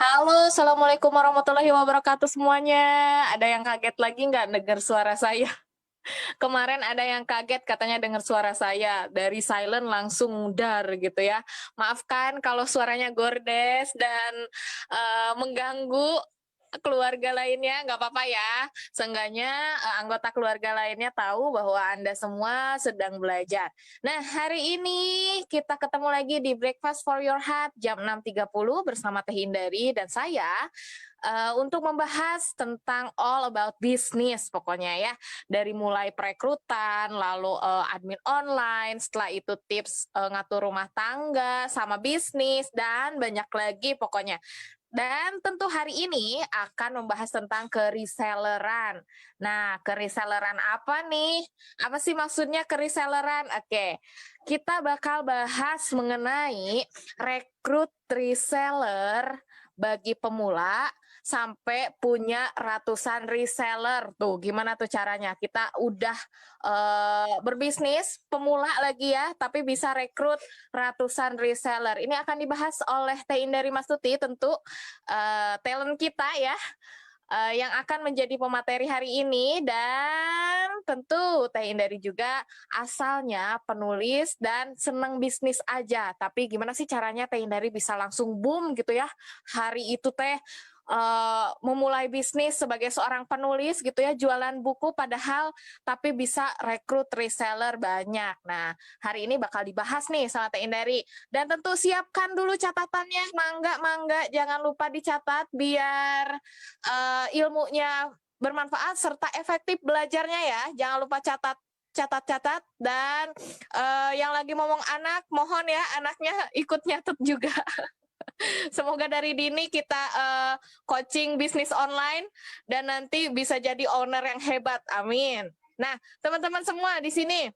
Halo, Assalamualaikum warahmatullahi wabarakatuh semuanya. Ada yang kaget lagi nggak dengar suara saya? Kemarin ada yang kaget katanya dengar suara saya, dari silent langsung dar gitu ya. Maafkan kalau suaranya gordes dan, mengganggu keluarga lainnya, nggak apa-apa ya. Seenggaknya, anggota keluarga lainnya tahu bahwa Anda semua sedang belajar. Nah, hari ini kita ketemu lagi di Breakfast for Your Heart jam 6.30 bersama Teh Hindari dan saya, untuk membahas tentang all about business pokoknya ya. Dari mulai perekrutan, lalu, admin online, setelah itu tips, ngatur rumah tangga, sama bisnis, dan banyak lagi pokoknya. Dan tentu hari ini akan membahas tentang kereselleran. Nah, kereselleran apa nih? Apa sih maksudnya kereselleran? Oke, kita bakal bahas mengenai rekrut reseller bagi pemula sampai punya ratusan reseller. Tuh, gimana tuh caranya? Kita udah berbisnis, pemula lagi ya, tapi bisa rekrut ratusan reseller. Ini akan dibahas oleh Teh Indari Mastuti, tentu talent kita ya, yang akan menjadi pemateri hari ini, dan tentu Teh Indari juga asalnya penulis dan senang bisnis aja. Tapi gimana sih caranya Teh Indari bisa langsung boom gitu ya, hari itu teh memulai bisnis sebagai seorang penulis gitu ya, jualan buku padahal tapi bisa rekrut reseller banyak. Nah, hari ini bakal dibahas nih sama Teh Indari. Dan tentu siapkan dulu catatannya, mangga jangan lupa dicatat biar ilmunya bermanfaat serta efektif belajarnya ya. Jangan lupa catat-catat dan yang lagi ngomong anak, mohon ya anaknya ikut nyatet juga. Semoga dari dini kita coaching bisnis online dan nanti bisa jadi owner yang hebat. Amin. Nah, teman-teman semua di sini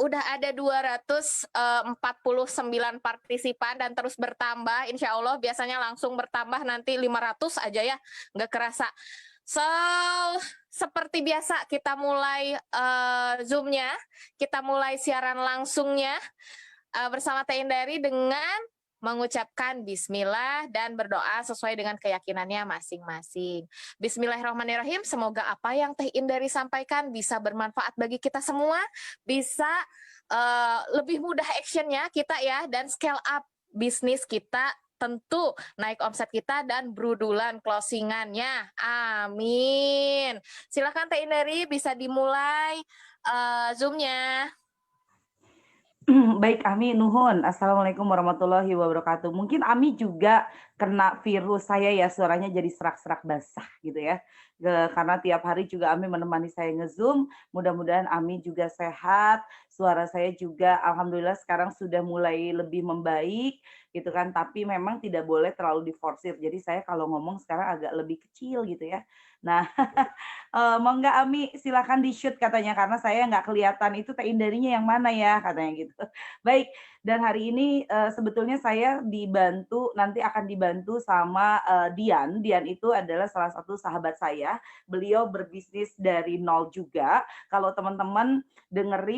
udah ada 249 partisipan dan terus bertambah. Insya Allah biasanya langsung bertambah nanti 500 aja ya, nggak kerasa. So, seperti biasa kita mulai Zoom-nya, kita mulai siaran langsungnya bersama Teh Indari dengan mengucapkan bismillah dan berdoa sesuai dengan keyakinannya masing-masing. Bismillahirrahmanirrahim, semoga apa yang Teh Indari sampaikan bisa bermanfaat bagi kita semua, bisa lebih mudah actionnya kita ya, dan scale up bisnis kita, tentu naik omset kita dan brudulan closingannya. Amin. Silakan Teh Indari bisa dimulai Zoom-nya. Baik, Ami, nuhun. Assalamualaikum warahmatullahi wabarakatuh. Mungkin Ami juga kena virus saya ya, suaranya jadi serak-serak basah gitu ya. Karena tiap hari juga Ami menemani saya nge-Zoom. Mudah-mudahan Ami juga sehat. Suara saya juga alhamdulillah sekarang sudah mulai lebih membaik gitu kan. Tapi memang tidak boleh terlalu diforsir. Jadi saya kalau ngomong sekarang agak lebih kecil gitu ya. Nah, mau nggak Ami silakan di-shoot katanya, karena saya nggak kelihatan itu Teh Indarinya yang mana ya, katanya gitu. Baik, dan hari ini sebetulnya saya nanti akan dibantu sama Dian. Dian itu adalah salah satu sahabat saya. Beliau berbisnis dari nol juga. Kalau teman-teman dengar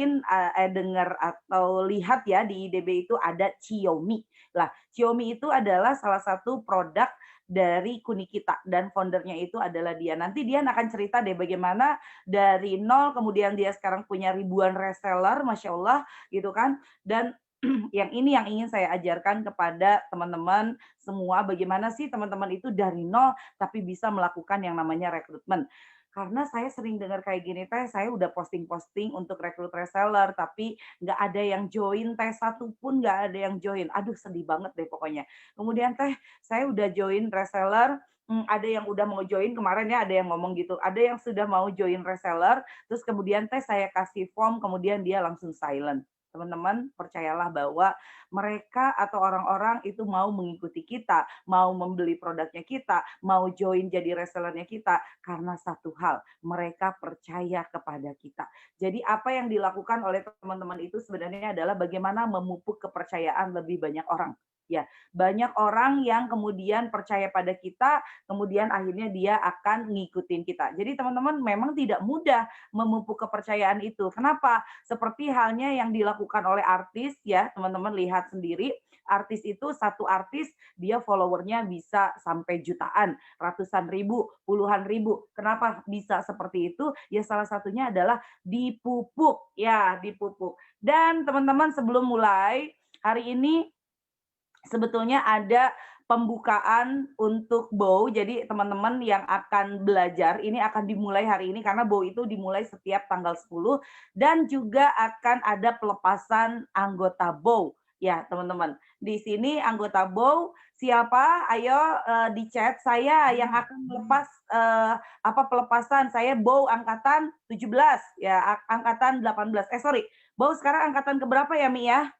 atau lihat ya di IDB itu ada Xiaomi. Lah, Xiaomi itu adalah salah satu produk dari Kunikita dan foundernya itu adalah dia. Nanti Dian akan cerita deh bagaimana dari nol kemudian dia sekarang punya ribuan reseller, Masya Allah gitu kan. Dan yang ini yang ingin saya ajarkan kepada teman-teman semua, bagaimana sih teman-teman itu dari nol tapi bisa melakukan yang namanya rekrutmen. Karena saya sering dengar kayak gini, Teh, saya udah posting-posting untuk rekrut reseller, tapi nggak ada yang join, Teh, satu pun nggak ada yang join. Aduh, sedih banget deh pokoknya. Kemudian, Teh, saya udah join reseller, ada yang udah mau join kemarin ya, ada yang ngomong gitu, ada yang sudah mau join reseller, terus kemudian Teh saya kasih form, kemudian dia langsung silent. Teman-teman, percayalah bahwa mereka atau orang-orang itu mau mengikuti kita, mau membeli produknya kita, mau join jadi resellernya kita, karena satu hal, mereka percaya kepada kita. Jadi apa yang dilakukan oleh teman-teman itu sebenarnya adalah bagaimana memupuk kepercayaan lebih banyak orang. Ya, banyak orang yang kemudian percaya pada kita, kemudian akhirnya dia akan ngikutin kita. Jadi teman-teman memang tidak mudah memupuk kepercayaan itu. Kenapa? Seperti halnya yang dilakukan oleh artis ya, teman-teman lihat sendiri, artis itu satu artis dia followernya bisa sampai jutaan, ratusan ribu, puluhan ribu. Kenapa bisa seperti itu? Ya salah satunya adalah dipupuk, ya dipupuk. Dan teman-teman sebelum mulai, hari ini sebetulnya ada pembukaan untuk BOW. Jadi teman-teman yang akan belajar ini akan dimulai hari ini karena BOW itu dimulai setiap tanggal 10 dan juga akan ada pelepasan anggota BOW. Ya, teman-teman. Di sini anggota BOW siapa? Ayo di chat saya yang akan melepas pelepasan. Saya BOW angkatan 17 ya, angkatan 18. Sorry. BOW sekarang angkatan keberapa ya, Mi ya?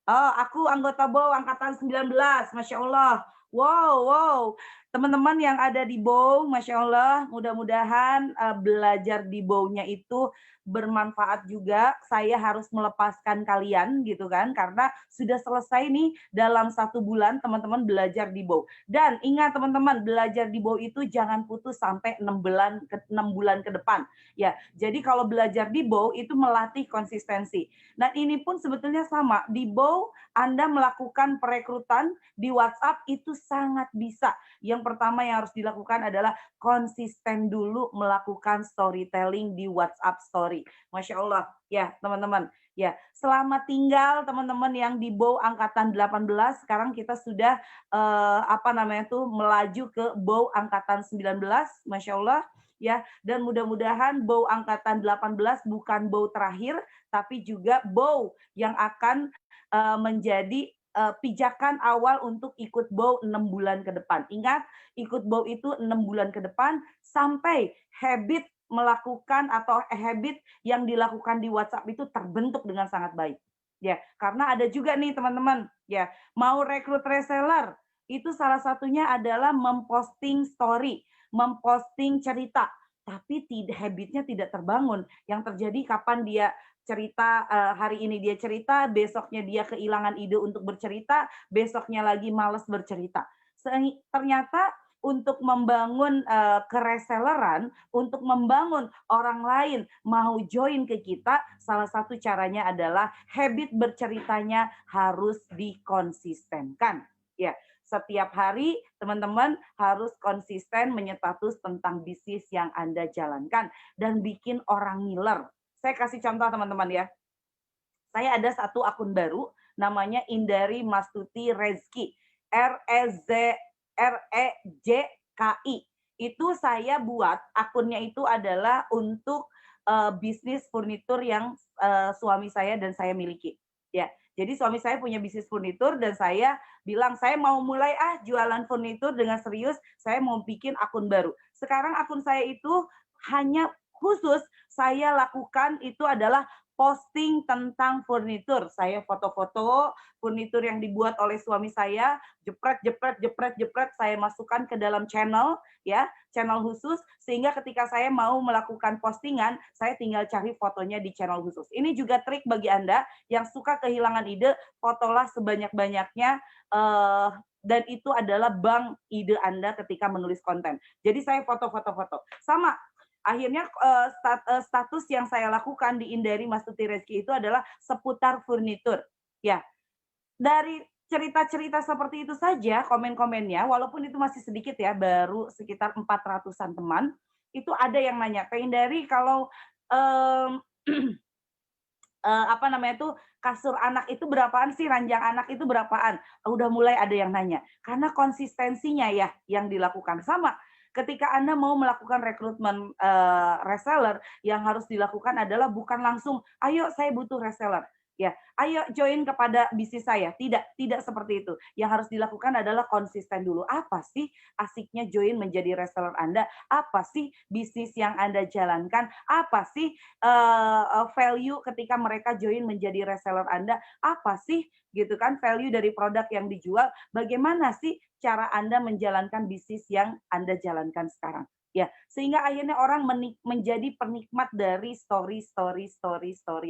Oh, aku anggota BOW angkatan 19, Masya Allah. Wow, wow. Teman-teman yang ada di BOW, Masya Allah, mudah-mudahan belajar di BOW-nya itu bermanfaat juga. Saya harus melepaskan kalian gitu kan, karena sudah selesai nih dalam 1 bulan teman-teman belajar di BOW. Dan ingat teman-teman, belajar di BOW itu jangan putus sampai 6 bulan ke depan. Ya, jadi kalau belajar di BOW itu melatih konsistensi. Dan ini pun sebetulnya sama, di BOW Anda melakukan perekrutan di WhatsApp itu sangat bisa. Yang pertama yang harus dilakukan adalah konsisten dulu melakukan storytelling di WhatsApp story. Masya Allah, ya teman-teman. Ya, selamat tinggal teman-teman yang di BOW angkatan 18, sekarang kita sudah melaju ke BOW angkatan 19, Masya Allah. Ya, dan mudah-mudahan BOW angkatan 18 bukan BOW terakhir, tapi juga BOW yang akan menjadi pijakan awal untuk ikut BOW 6 bulan ke depan. Ingat, ikut BOW itu 6 bulan ke depan sampai habit melakukan atau habit yang dilakukan di WhatsApp itu terbentuk dengan sangat baik. Ya, karena ada juga nih teman-teman, ya, mau rekrut reseller itu salah satunya adalah memposting story, memposting cerita, tapi habitnya tidak terbangun. Yang terjadi kapan dia cerita, hari ini dia cerita, besoknya dia kehilangan ide untuk bercerita, besoknya lagi malas bercerita. Ternyata untuk membangun kereselleran, untuk membangun orang lain mau join ke kita, salah satu caranya adalah habit berceritanya harus dikonsistenkan. Ya, setiap hari teman-teman harus konsisten menyetatus tentang bisnis yang Anda jalankan dan bikin orang ngiler. Saya kasih contoh teman-teman ya. Saya ada satu akun baru namanya Indari Mastuti Rezki. REJKI. Itu saya buat akunnya itu adalah untuk bisnis furnitur yang suami saya dan saya miliki. Ya, jadi suami saya punya bisnis furnitur dan saya bilang saya mau mulai jualan furnitur dengan serius, saya mau bikin akun baru. Sekarang akun saya itu hanya khusus saya lakukan itu adalah posting tentang furnitur. Saya foto-foto furnitur yang dibuat oleh suami saya, jepret, saya masukkan ke dalam channel, ya, channel khusus, sehingga ketika saya mau melakukan postingan, saya tinggal cari fotonya di channel khusus. Ini juga trik bagi Anda yang suka kehilangan ide, fotolah sebanyak-banyaknya, dan itu adalah bank ide Anda ketika menulis konten. Jadi saya foto-foto. Sama, akhirnya status yang saya lakukan di Indari Mastuti Rezki itu adalah seputar furnitur. Ya, dari cerita-cerita seperti itu saja komen-komennya, walaupun itu masih sedikit ya, baru sekitar 400-an teman, itu ada yang nanya, Kak Indari kalau kasur anak itu berapaan sih, ranjang anak itu berapaan? Udah mulai ada yang nanya. Karena konsistensinya ya yang dilakukan. Sama, ketika Anda mau melakukan rekrutmen reseller, yang harus dilakukan adalah bukan langsung, ayo saya butuh reseller. Ya, ayo join kepada bisnis saya. Tidak seperti itu. Yang harus dilakukan adalah konsisten dulu. Apa sih asiknya join menjadi reseller Anda? Apa sih bisnis yang Anda jalankan? Apa sih value ketika mereka join menjadi reseller Anda? Apa sih gitu kan value dari produk yang dijual? Bagaimana sih cara Anda menjalankan bisnis yang Anda jalankan sekarang? Ya, sehingga akhirnya orang menjadi penikmat dari story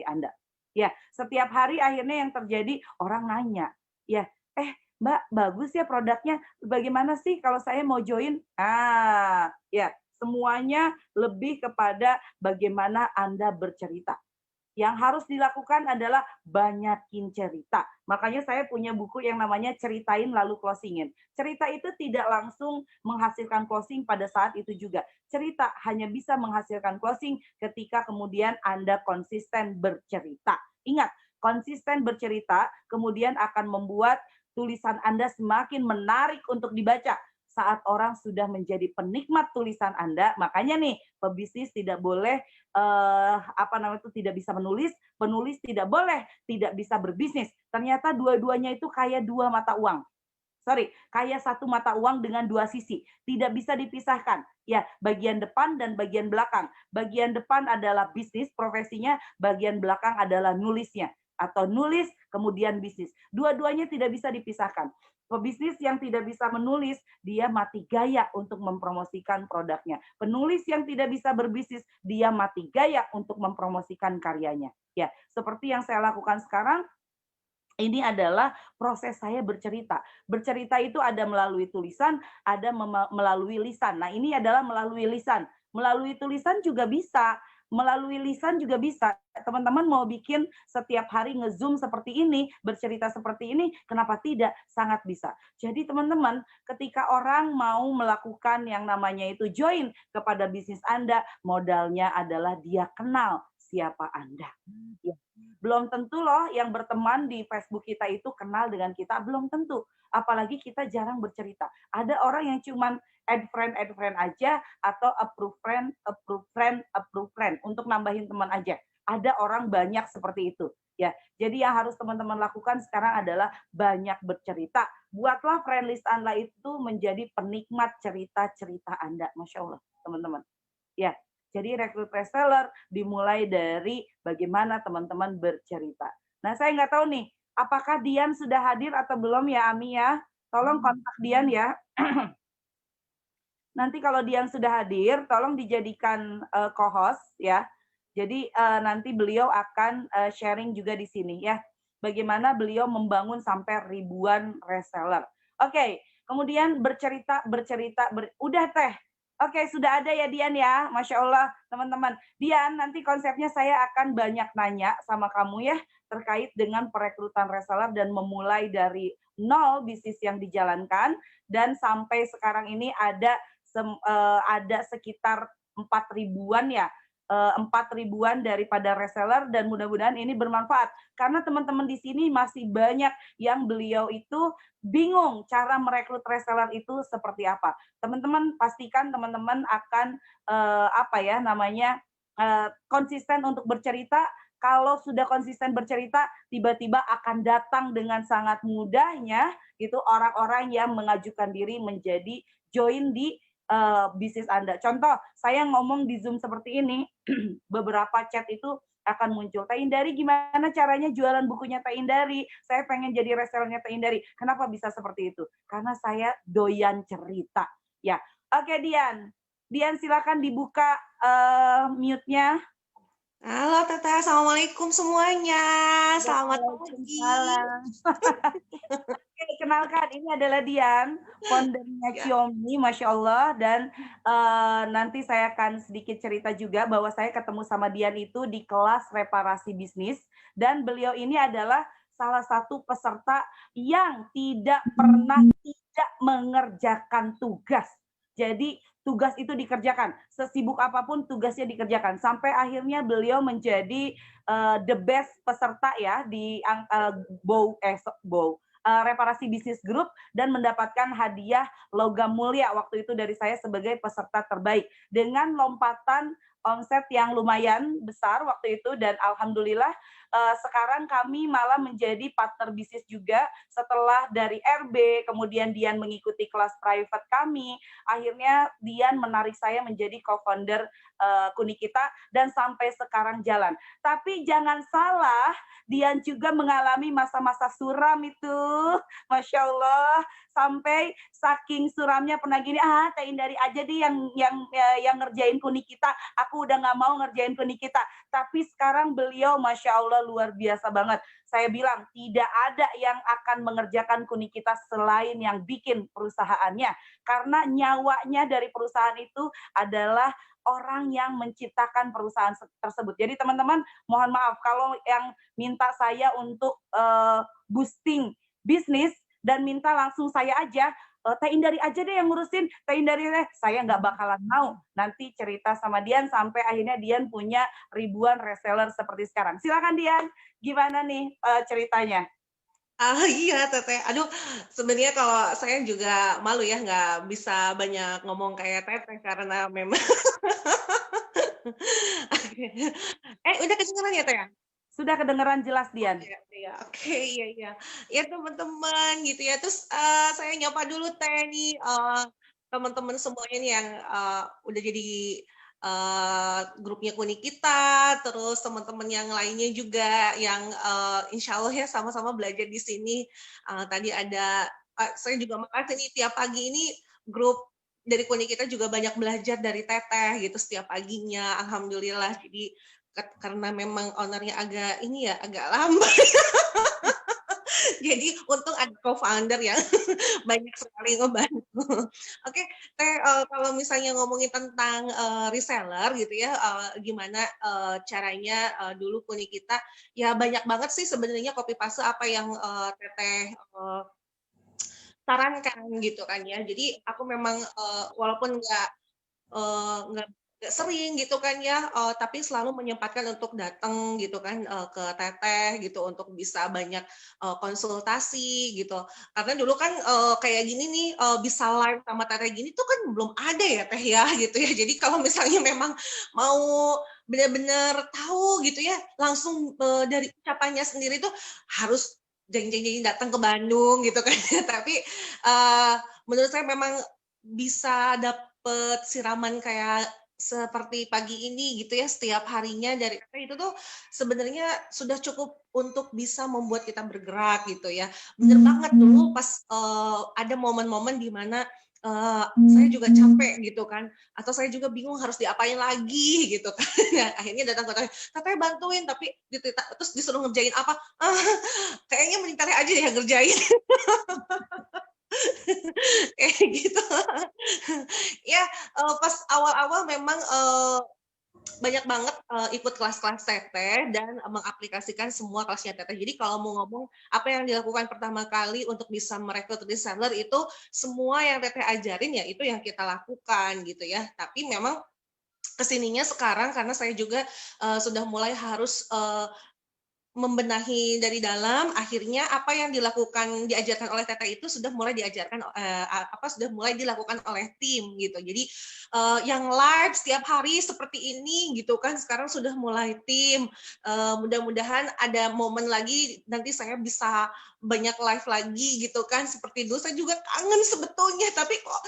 Anda. Ya, setiap hari akhirnya yang terjadi orang nanya, ya, Mbak, bagus ya produknya, bagaimana sih kalau saya mau join? Ya, semuanya lebih kepada bagaimana Anda bercerita. Yang harus dilakukan adalah banyakin cerita. Makanya saya punya buku yang namanya Ceritain Lalu Closingin. Cerita itu tidak langsung menghasilkan closing pada saat itu juga. Cerita hanya bisa menghasilkan closing ketika kemudian Anda konsisten bercerita. Ingat, konsisten bercerita kemudian akan membuat tulisan Anda semakin menarik untuk dibaca. Saat orang sudah menjadi penikmat tulisan Anda, makanya nih pebisnis tidak boleh tidak bisa menulis, penulis tidak boleh tidak bisa berbisnis. Ternyata dua-duanya itu kayak dua mata uang. Sorry, kayak satu mata uang dengan dua sisi. Tidak bisa dipisahkan. Ya, bagian depan dan bagian belakang. Bagian depan adalah bisnis, profesinya, bagian belakang adalah nulisnya. Atau nulis, kemudian bisnis. Dua-duanya tidak bisa dipisahkan. Pebisnis yang tidak bisa menulis, dia mati gaya untuk mempromosikan produknya. Penulis yang tidak bisa berbisnis, dia mati gaya untuk mempromosikan karyanya. Ya, seperti yang saya lakukan sekarang, ini adalah proses saya bercerita. Bercerita itu ada melalui tulisan, ada melalui lisan. Nah, ini adalah melalui lisan. Melalui tulisan juga bisa, melalui lisan juga bisa. Teman-teman mau bikin setiap hari nge-zoom seperti ini, bercerita seperti ini, kenapa tidak? Sangat bisa. Jadi teman-teman, ketika orang mau melakukan yang namanya itu join kepada bisnis Anda, modalnya adalah dia kenal siapa Anda. Ya. Belum tentu loh yang berteman di Facebook kita itu kenal dengan kita, belum tentu. Apalagi kita jarang bercerita. Ada orang yang cuman add friend aja, atau approve friend, untuk nambahin teman aja. Ada orang banyak seperti itu. Ya, jadi yang harus teman-teman lakukan sekarang adalah banyak bercerita. Buatlah friend list Anda itu menjadi penikmat cerita-cerita Anda. Masya Allah, teman-teman. Ya, jadi rekrut reseller dimulai dari bagaimana teman-teman bercerita. Nah, saya nggak tahu nih, apakah Dian sudah hadir atau belum ya, Ami ya? Tolong kontak Dian ya. Nanti kalau Dian sudah hadir, tolong dijadikan co-host ya. Jadi nanti beliau akan sharing juga di sini ya. Bagaimana beliau membangun sampai ribuan reseller. Oke, kemudian bercerita, udah teh. Oke, sudah ada ya Dian ya. Masya Allah, teman-teman. Dian, nanti konsepnya saya akan banyak nanya sama kamu ya, terkait dengan perekrutan reseller dan memulai dari nol bisnis yang dijalankan, dan sampai sekarang ini ada sekitar 4 ribuan ya, 4 ribuan daripada reseller, dan mudah-mudahan ini bermanfaat. Karena teman-teman di sini masih banyak yang beliau itu bingung cara merekrut reseller itu seperti apa. Teman-teman pastikan teman-teman akan konsisten untuk bercerita. Kalau sudah konsisten bercerita, tiba-tiba akan datang dengan sangat mudahnya itu orang-orang yang mengajukan diri menjadi join di bisnis Anda. Contoh, saya ngomong di Zoom seperti ini, beberapa chat itu akan muncul. Teh Indari, gimana caranya jualan bukunya Teh Indari? Saya pengen jadi resellernya Teh Indari. Kenapa bisa seperti itu? Karena saya doyan cerita. Ya, oke Dian. Dian silakan dibuka mute-nya. Halo Teteh, Assalamualaikum semuanya. Selamat pagi. Oke, kenalkan, ini adalah Dian, foundernya Xiaomi, Masya Allah. Dan nanti saya akan sedikit cerita juga bahwa saya ketemu sama Dian itu di kelas reparasi bisnis. Dan beliau ini adalah salah satu peserta yang tidak pernah tidak mengerjakan tugas. Jadi tugas itu dikerjakan, sesibuk apapun tugasnya dikerjakan. Sampai akhirnya beliau menjadi the best peserta ya di reparasi bisnis grup, dan mendapatkan hadiah logam mulia waktu itu dari saya sebagai peserta terbaik dengan lompatan omset yang lumayan besar waktu itu. Dan alhamdulillah sekarang kami malah menjadi partner bisnis juga setelah dari RB, kemudian Dian mengikuti kelas private kami, akhirnya Dian menarik saya menjadi co-founder Kunikita, dan sampai sekarang jalan. Tapi jangan salah, Dian juga mengalami masa-masa suram itu. Masya Allah, sampai saking suramnya pernah gini, Teh Indari aja deh yang ngerjain kuning kita, aku udah nggak mau ngerjain kuning kita. Tapi sekarang beliau Masya Allah luar biasa banget. Saya bilang tidak ada yang akan mengerjakan kuning kita selain yang bikin perusahaannya, karena nyawanya dari perusahaan itu adalah orang yang menciptakan perusahaan tersebut. Jadi teman-teman, mohon maaf kalau yang minta saya untuk boosting bisnis dan minta langsung saya aja, Teh Indari aja deh yang ngurusin, Teh Indari deh, saya nggak bakalan mau. Nanti cerita sama Dian sampai akhirnya Dian punya ribuan reseller seperti sekarang. Silakan Dian, gimana nih ceritanya? Iya Teteh, aduh sebenarnya kalau saya juga malu ya nggak bisa banyak ngomong kayak Teteh karena memang udah kedengeran ya Teh ya? Sudah kedengeran jelas Dian. Iya, oke, iya, iya. Ya teman-teman gitu ya. Terus saya nyapa dulu Teh nih teman-teman semuanya nih yang udah jadi grupnya Kuning kita, terus teman-teman yang lainnya juga yang insya Allah ya sama-sama belajar di sini. Tadi ada, saya juga makasih nih tiap pagi ini grup dari Kuning kita juga banyak belajar dari Teteh gitu setiap paginya, alhamdulillah. Jadi karena memang ownernya agak ini ya agak lambat. Jadi untung ada co-founder yang banyak sekali ngebantu. Oke, Teh kalau misalnya ngomongin tentang reseller gitu ya, gimana caranya dulu Kuning kita ya banyak banget sih sebenarnya copy paste apa yang Teteh sarankan gitu kan ya. Jadi aku memang walaupun nggak sering gitu kan ya, tapi selalu menyempatkan untuk datang gitu kan ke Teteh gitu untuk bisa banyak konsultasi gitu. Karena dulu kan kayak gini nih bisa live sama Teteh gini tuh kan belum ada ya Teh ya gitu ya. Jadi kalau misalnya memang mau benar-benar tahu gitu ya, langsung dari ucapannya sendiri tuh harus jeng-jeng datang ke Bandung gitu kan. Tapi menurut saya memang bisa dapet siraman kayak seperti pagi ini gitu ya setiap harinya dari itu tuh sebenarnya sudah cukup untuk bisa membuat kita bergerak gitu ya. Bener banget dulu pas ada momen-momen di mana saya juga capek gitu kan, atau saya juga bingung harus diapain lagi gitu kan. Nah, akhirnya datang ke Teteh bantuin, tapi terus disuruh ngerjain apa? Kayaknya mending Teteh aja deh yang ngerjain. Kayak gitu. Ya, pas awal-awal memang banyak banget ikut kelas-kelas Teteh dan mengaplikasikan semua kelasnya Teteh. Jadi kalau mau ngomong apa yang dilakukan pertama kali untuk bisa merekrut reseller itu semua yang Teteh ajarin ya itu yang kita lakukan gitu ya. Tapi memang kesininya sekarang karena saya juga sudah mulai harus membenahi dari dalam, akhirnya apa yang diajarkan oleh Teteh itu sudah mulai diajarkan sudah mulai dilakukan oleh tim gitu. Jadi yang live setiap hari seperti ini gitu kan sekarang sudah mulai tim. Mudah-mudahan ada momen lagi nanti saya bisa banyak live lagi gitu kan seperti dulu. Saya juga kangen sebetulnya tapi kok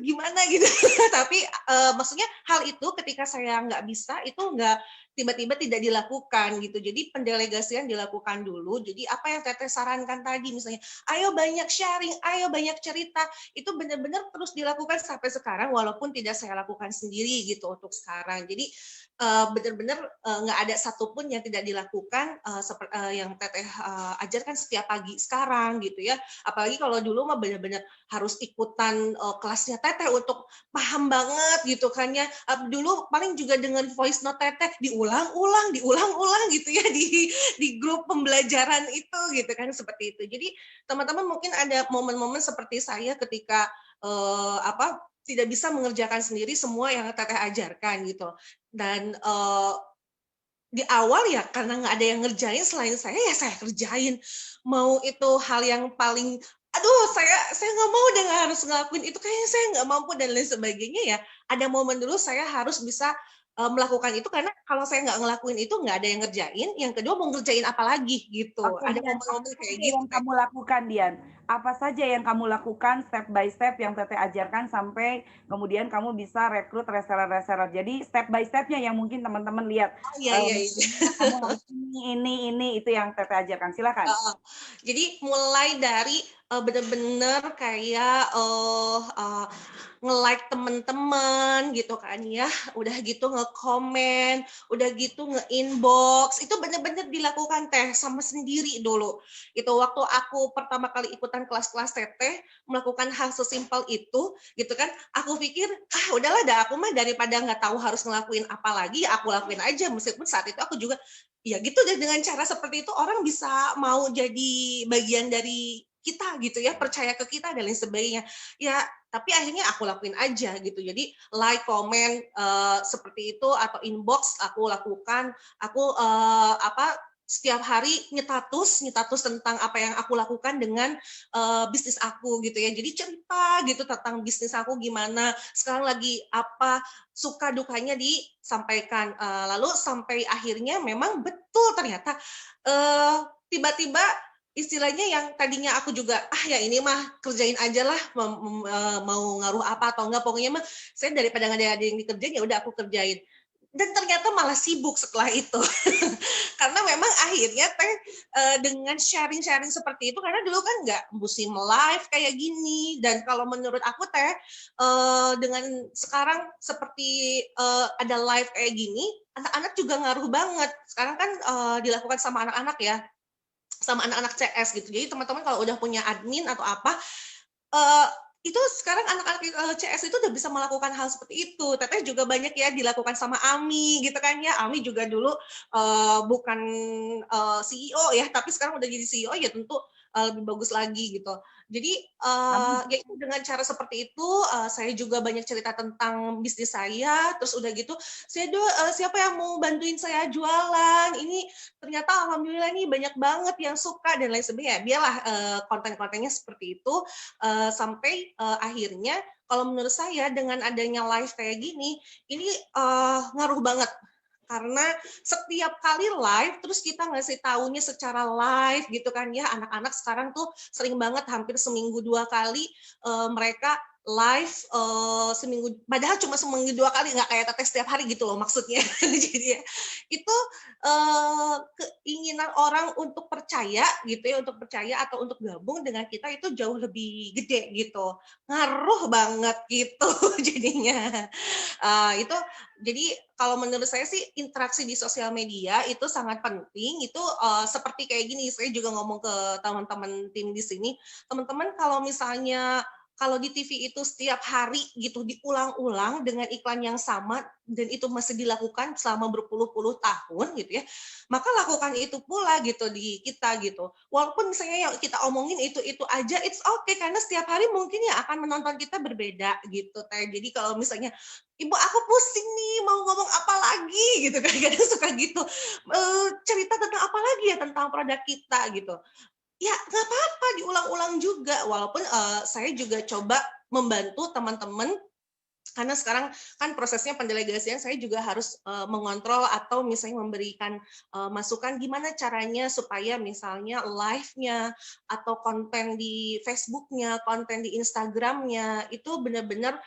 gimana gitu. Tapi maksudnya hal itu ketika saya nggak bisa itu nggak tiba-tiba tidak dilakukan gitu. Jadi pendelegasian dilakukan dulu. Jadi apa yang Teteh sarankan tadi misalnya, ayo banyak sharing, ayo banyak cerita, itu benar-benar terus dilakukan sampai sekarang walaupun tidak saya lakukan sendiri gitu untuk sekarang. Jadi benar-benar nggak ada satupun yang tidak dilakukan yang Teteh ajarkan setiap pagi sekarang gitu ya. Apalagi kalau dulu mah benar-benar harus ikutan kelasnya Teteh untuk paham banget gitu kan ya. Dulu paling juga dengan voice note Teteh diulang-ulang gitu ya di grup pembelajaran itu gitu kan seperti itu. Jadi teman-teman mungkin ada momen-momen seperti saya ketika tidak bisa mengerjakan sendiri semua yang Teteh ajarkan gitu. Dan di awal ya karena nggak ada yang ngerjain selain saya ya saya kerjain. Mau itu hal yang paling aduh saya nggak mau dengan harus ngelakuin itu kayaknya saya nggak mampu dan lain sebagainya ya ada momen dulu saya harus bisa melakukan itu, karena kalau saya nggak ngelakuin itu nggak ada yang ngerjain, yang kedua mau ngerjain apa lagi gitu. Oke, Ada Dian, apa momen-momen kayak saja gitu. yang kamu lakukan, Dian? Apa saja yang kamu lakukan step by step yang Teteh ajarkan sampai kemudian kamu bisa rekrut reseller-reseller. Jadi step by stepnya yang mungkin teman-teman lihat, Oh iya, iya, iya. kamu harus ini, itu yang Teteh ajarkan. Silakan. Jadi mulai dari bener-bener kayak nge-like temen-temen gitu kan ya, udah gitu nge-komen, udah gitu nge-inbox, itu bener-bener dilakukan Teh sama sendiri dulu. Itu waktu aku pertama kali ikutan kelas-kelas Teteh, melakukan hal sesimpel itu gitu kan, aku pikir udahlah dah, aku mah daripada nggak tahu harus ngelakuin apa lagi, ya aku lakuin aja, meskipun saat itu aku juga ya gitu deh, dengan cara seperti itu orang bisa mau jadi bagian dari kita gitu ya, percaya ke kita dan lain sebagainya. Ya, tapi akhirnya aku lakuin aja gitu. Jadi like, komen seperti itu atau inbox aku lakukan. Aku setiap hari nyetatus tentang apa yang aku lakukan dengan bisnis aku gitu ya. Jadi cerita gitu tentang bisnis aku gimana, sekarang lagi apa, suka dukanya disampaikan. Lalu sampai akhirnya memang betul ternyata tiba-tiba istilahnya yang tadinya aku juga ya ini mah kerjain aja lah, mau ngaruh apa atau enggak, pokoknya mah saya daripada nggak ada yang dikerjain ya udah aku kerjain, dan ternyata malah sibuk setelah itu. Karena memang akhirnya Teh dengan sharing-sharing seperti itu, karena dulu kan nggak musim live kayak gini, dan kalau menurut aku Teh dengan sekarang seperti ada live kayak gini, anak-anak juga ngaruh banget. Sekarang kan dilakukan sama anak-anak ya, sama anak-anak CS gitu. Jadi teman-teman kalau udah punya admin atau apa, itu sekarang anak-anak CS itu udah bisa melakukan hal seperti itu. Teteh juga banyak ya dilakukan sama Ami gitu kan ya. Ami juga dulu bukan CEO ya, tapi sekarang udah jadi CEO ya, tentu lebih bagus lagi gitu. Jadi ya itu dengan cara seperti itu saya juga banyak cerita tentang bisnis saya. Terus udah gitu, siapa yang mau bantuin saya jualan? Ini ternyata alhamdulillah nih banyak banget yang suka dan lain sebagainya. Biarlah konten-kontennya seperti itu sampai akhirnya kalau menurut saya dengan adanya live kayak gini, ini ngaruh banget. Karena setiap kali live, terus kita ngasih taunya secara live gitu kan ya, anak-anak sekarang tuh sering banget hampir seminggu 2 kali mereka live seminggu, padahal cuma seminggu 2 kali, nggak kayak Teteh setiap hari gitu loh maksudnya. Jadi ya, itu keinginan orang untuk percaya gitu ya, untuk percaya atau untuk gabung dengan kita itu jauh lebih gede gitu, ngaruh banget gitu jadinya. Itu jadi kalau menurut saya sih interaksi di sosial media itu sangat penting. Itu seperti kayak gini, saya juga ngomong ke teman-teman tim di sini, teman-teman kalau misalnya kalau di TV itu setiap hari gitu diulang-ulang dengan iklan yang sama dan itu masih dilakukan selama berpuluh-puluh tahun gitu ya, maka lakukan itu pula gitu di kita gitu. Walaupun misalnya yang kita omongin itu aja, it's okay, karena setiap hari mungkin yang akan menonton kita berbeda gitu Teh. Jadi kalau misalnya Ibu aku pusing nih mau ngomong apa lagi gitu, kadang-kadang suka gitu, cerita tentang apa lagi ya tentang produk kita gitu. Ya nggak apa-apa diulang-ulang juga, walaupun saya juga coba membantu teman-teman, karena sekarang kan prosesnya pendelegasian, saya juga harus mengontrol atau misalnya memberikan masukan gimana caranya supaya misalnya live-nya atau konten di Facebook-nya, konten di Instagram-nya itu benar-benar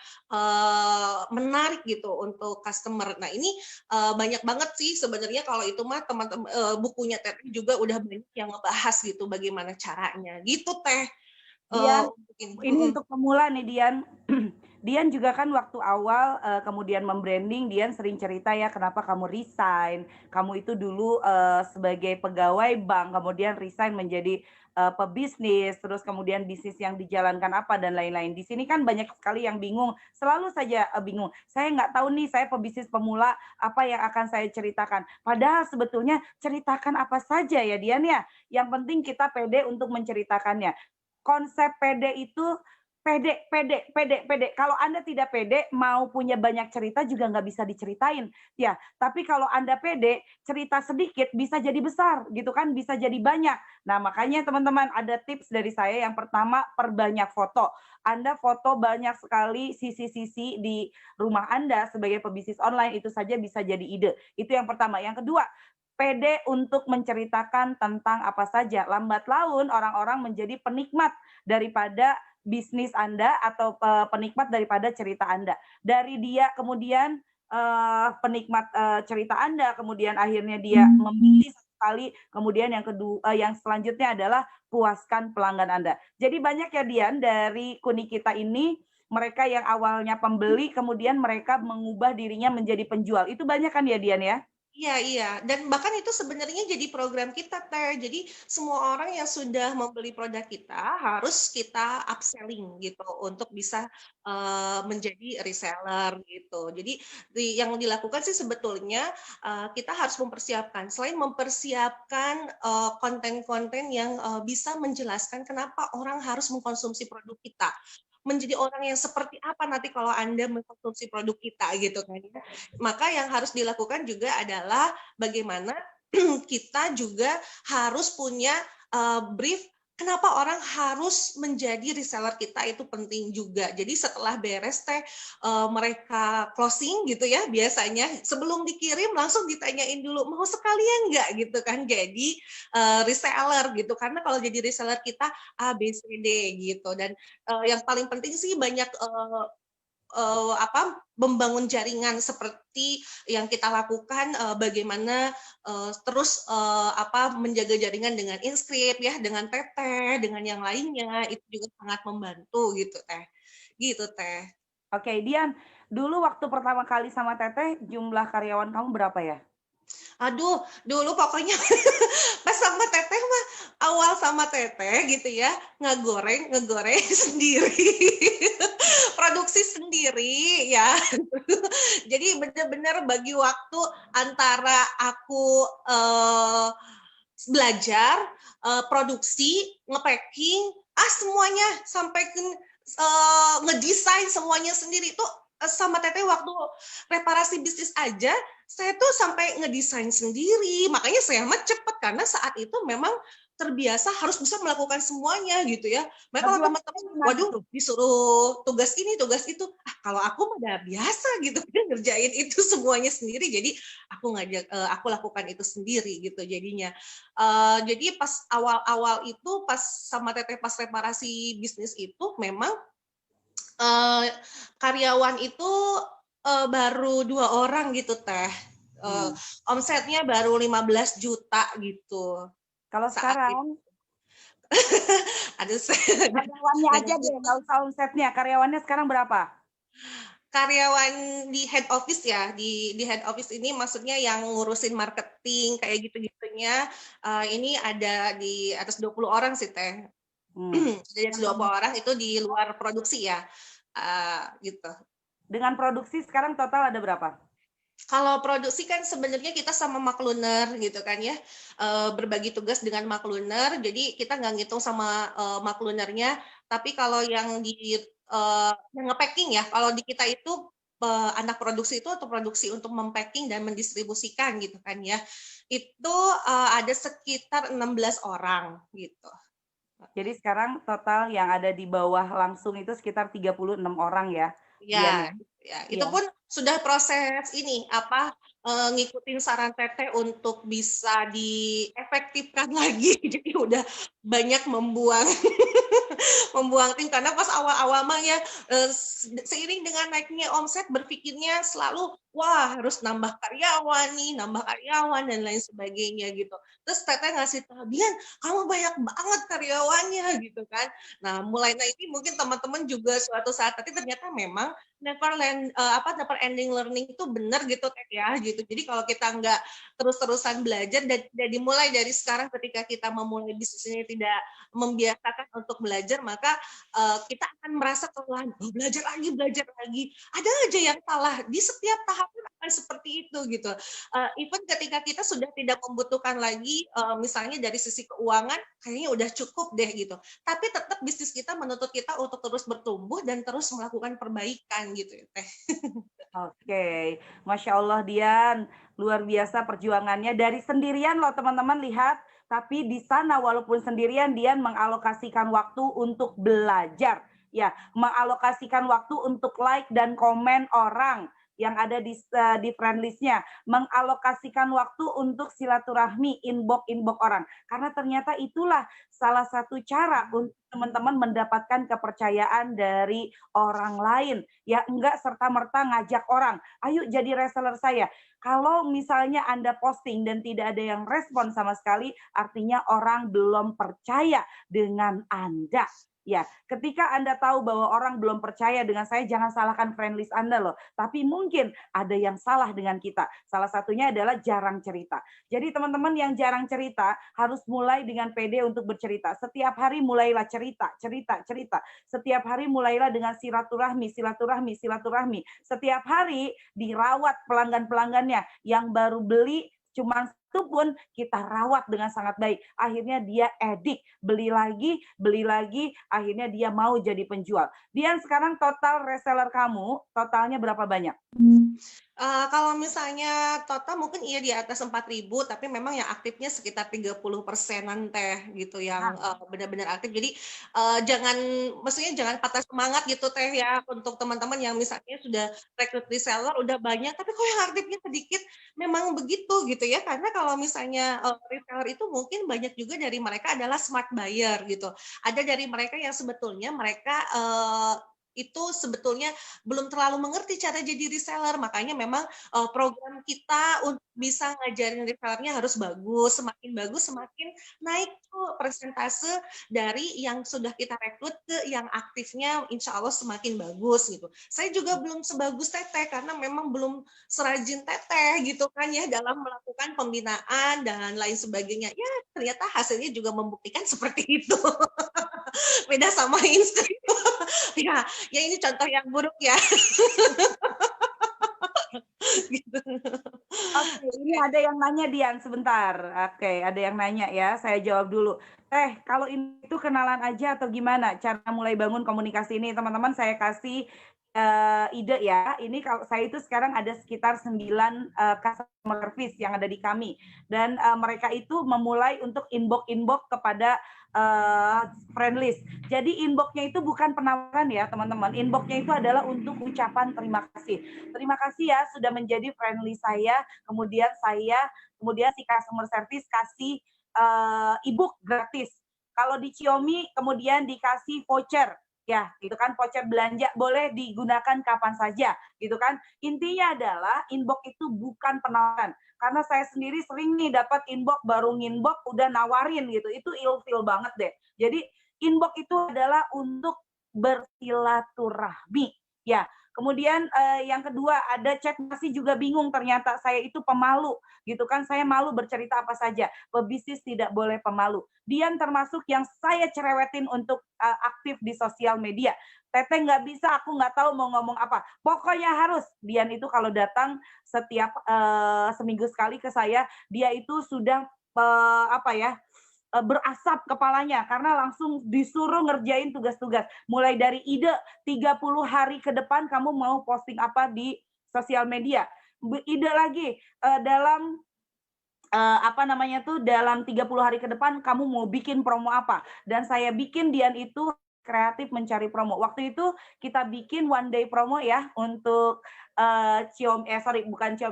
menarik gitu untuk customer. Nah ini banyak banget sih sebenarnya, kalau itu mah teman-teman bukunya Teteh juga udah banyak yang ngebahas gitu bagaimana caranya gitu Teh. Dian, ini untuk pemula nih Dian. Dian juga kan waktu awal kemudian membranding, Dian sering cerita ya kenapa kamu resign. Kamu itu dulu sebagai pegawai bank, kemudian resign menjadi pebisnis, terus kemudian bisnis yang dijalankan apa dan lain-lain. Di sini kan banyak sekali yang bingung, selalu saja bingung. Saya nggak tahu nih, saya pebisnis pemula, apa yang akan saya ceritakan. Padahal sebetulnya ceritakan apa saja ya Dian ya. Yang penting kita pede untuk menceritakannya. Konsep pede itu Pede, pede, pede, pede. Kalau Anda tidak pede, mau punya banyak cerita juga nggak bisa diceritain. Ya, tapi kalau Anda pede, cerita sedikit bisa jadi besar, gitu kan? Bisa jadi banyak. Nah, makanya teman-teman ada tips dari saya. Yang pertama, perbanyak foto. Anda foto banyak sekali sisi-sisi di rumah Anda sebagai pebisnis online, itu saja bisa jadi ide. Itu yang pertama. Yang kedua, pede untuk menceritakan tentang apa saja. Lambat laun orang-orang menjadi penikmat daripada bisnis Anda atau penikmat daripada cerita Anda. Dari dia kemudian penikmat cerita Anda, kemudian akhirnya dia membeli sekali, kemudian yang kedua, yang selanjutnya adalah puaskan pelanggan Anda. Jadi banyak ya Dian dari Kuni Kita ini, mereka yang awalnya pembeli, kemudian mereka mengubah dirinya menjadi penjual. Itu banyak kan ya Dian ya? Iya, iya. Dan bahkan itu sebenarnya jadi program kita, Teh. Jadi semua orang yang sudah membeli produk kita harus kita upselling gitu untuk bisa menjadi reseller gitu. Jadi yang dilakukan sih sebetulnya kita harus mempersiapkan. Selain mempersiapkan konten-konten yang bisa menjelaskan kenapa orang harus mengkonsumsi produk kita. Menjadi orang yang seperti apa nanti kalau Anda mengkonsumsi produk kita gitu kan ya. Maka yang harus dilakukan juga adalah bagaimana kita juga harus punya brief kenapa orang harus menjadi reseller kita itu penting juga. Jadi setelah beres teh mereka closing gitu ya biasanya sebelum dikirim langsung ditanyain dulu mau sekalian nggak gitu kan jadi reseller gitu karena kalau jadi reseller kita A B C D gitu dan yang paling penting sih banyak membangun jaringan seperti yang kita lakukan bagaimana terus menjaga jaringan dengan Inscript ya dengan Teteh dengan yang lainnya itu juga sangat membantu gitu Teh. Oke, Dian, dulu waktu pertama kali sama Teteh, jumlah karyawan kamu berapa ya? Aduh, dulu pokoknya pas sama Teteh mah awal sama Teteh gitu ya ngegoreng sendiri produksi sendiri ya jadi benar-benar bagi waktu antara aku belajar produksi ngepacking semuanya sampai ke ngedesain semuanya sendiri itu sama Teteh waktu reparasi bisnis aja saya tuh sampai ngedesain sendiri makanya saya mah cepet karena saat itu memang terbiasa harus bisa melakukan semuanya gitu ya. Mereka kalau teman-teman, waduh disuruh tugas ini, tugas itu. Kalau aku udah biasa gitu ngerjain itu semuanya sendiri. Jadi aku lakukan itu sendiri gitu jadinya. Jadi pas awal-awal itu pas sama Teteh pas reparasi bisnis itu memang karyawan itu baru 2 orang gitu Teh. Omsetnya baru 15 juta gitu. Kalau sekarang Aduh, karyawannya aja deh, nggak usah omsetnya. Karyawannya sekarang berapa? Karyawan di head office ya, di head office ini maksudnya yang ngurusin marketing kayak gitu-gitunya. Ini ada di atas 20 orang sih Teh. Jadi 20 orang itu di luar produksi ya, gitu. Dengan produksi sekarang total ada berapa? Kalau produksi kan sebenarnya kita sama Makluner gitu kan ya, berbagi tugas dengan Makluner, jadi kita nggak ngitung sama Maklunernya, tapi kalau yang yang nge-packing ya, kalau di kita itu anak produksi itu atau produksi untuk mempacking dan mendistribusikan gitu kan ya, itu ada sekitar 16 orang gitu. Jadi sekarang total yang ada di bawah langsung itu sekitar 36 orang ya? Ya, itu pun sudah proses ini ngikutin saran Teteh untuk bisa diefektifkan lagi. Jadi udah banyak membuang tim karena pas awal-awal mah ya seiring dengan naiknya omset berpikirnya selalu wah harus nambah karyawan dan lain sebagainya gitu. Terus Teteh ngasih tahu Dian, kamu banyak banget karyawannya gitu kan. Nah, mulai ini mungkin teman-teman juga suatu saat nanti ternyata memang never ending learning itu benar gitu Teh ya gitu. Jadi kalau kita nggak terus-terusan belajar dan dimulai dari sekarang ketika kita memulai bisnis ini tidak membiasakan untuk belajar maka kita akan merasa kelelahan belajar lagi ada aja yang salah di setiap tahap harapan akan seperti itu gitu. Even ketika kita sudah tidak membutuhkan lagi, misalnya dari sisi keuangan, kayaknya udah cukup deh gitu. Tapi tetap bisnis kita menuntut kita untuk terus bertumbuh dan terus melakukan perbaikan gitu ya Teh. Oke, Masya Allah Dian, luar biasa perjuangannya dari sendirian loh teman-teman lihat, tapi di sana walaupun sendirian Dian mengalokasikan waktu untuk belajar, ya, mengalokasikan waktu untuk like dan komen orang yang ada di friend list-nya, mengalokasikan waktu untuk silaturahmi inbox orang, karena ternyata itulah salah satu cara untuk teman-teman mendapatkan kepercayaan dari orang lain. Ya enggak serta-merta ngajak orang, ayo jadi reseller saya. Kalau misalnya Anda posting dan tidak ada yang respon sama sekali, artinya orang belum percaya dengan Anda. Ya, ketika Anda tahu bahwa orang belum percaya dengan saya, jangan salahkan friend list Anda loh. Tapi mungkin ada yang salah dengan kita. Salah satunya adalah jarang cerita. Jadi teman-teman yang jarang cerita harus mulai dengan pede untuk bercerita. Setiap hari mulailah cerita. Setiap hari mulailah dengan silaturahmi. Setiap hari dirawat pelanggan-pelanggannya. Yang baru beli cuma satu pun kita rawat dengan sangat baik. Akhirnya dia edik, beli lagi, akhirnya dia mau jadi penjual. Dian, sekarang total reseller kamu, totalnya berapa banyak? Kalau misalnya total mungkin iya di atas 4.000, tapi memang yang aktifnya sekitar 30%-an Teh gitu yang benar-benar aktif. Jadi maksudnya jangan patah semangat gitu Teh ya untuk teman-teman yang misalnya sudah rekrut reseller udah banyak, tapi kok yang aktifnya sedikit, memang begitu gitu ya. Karena kalau misalnya reseller itu mungkin banyak juga dari mereka adalah smart buyer gitu. Ada dari mereka yang sebetulnya mereka itu sebetulnya belum terlalu mengerti cara jadi reseller, makanya memang program kita untuk bisa ngajarin resellernya harus bagus, semakin naik tuh persentase dari yang sudah kita rekrut ke yang aktifnya insya Allah semakin bagus gitu. Saya juga belum sebagus Teteh karena memang belum serajin Teteh gitu kan ya dalam melakukan pembinaan dan lain sebagainya. Ya ternyata hasilnya juga membuktikan seperti itu. Beda sama istri. Ya, ini contoh yang buruk ya. Gitu. Oke, ini ada yang nanya Dian, sebentar. Oke, ada yang nanya ya, saya jawab dulu. Kalau itu kenalan aja atau gimana cara mulai bangun komunikasi ini? Teman-teman saya kasih ide ya. Ini kalau saya itu sekarang ada sekitar 9 customer service yang ada di kami. Dan mereka itu memulai untuk inbox kepada friend list. Jadi inbox-nya itu bukan penawaran ya teman-teman. Inbox-nya itu adalah untuk ucapan terima kasih. Terima kasih ya sudah menjadi friend list saya. Kemudian si customer service kasih e-book gratis. Kalau di Xiaomi kemudian dikasih voucher. Ya, gitu kan, voucher belanja boleh digunakan kapan saja, gitu kan. Intinya adalah inbox itu bukan penawaran. Karena saya sendiri sering nih dapat inbox, baru nginbox udah nawarin gitu. Itu ilfil banget deh. Jadi inbox itu adalah untuk bersilaturahmi. Ya, kemudian yang kedua ada chat masih juga bingung ternyata saya itu pemalu gitu kan, saya malu bercerita apa saja. Pebisnis tidak boleh pemalu. Dian termasuk yang saya cerewetin untuk aktif di sosial media. Teteh nggak bisa, aku nggak tahu mau ngomong apa. Pokoknya harus. Dian itu kalau datang setiap seminggu sekali ke saya, dia itu sudah berasap kepalanya karena langsung disuruh ngerjain tugas-tugas. Mulai dari ide 30 hari ke depan kamu mau posting apa di sosial media. Ide lagi dalam dalam 30 hari ke depan kamu mau bikin promo apa. Dan saya bikin Dian itu kreatif mencari promo. Waktu itu kita bikin one day promo ya untuk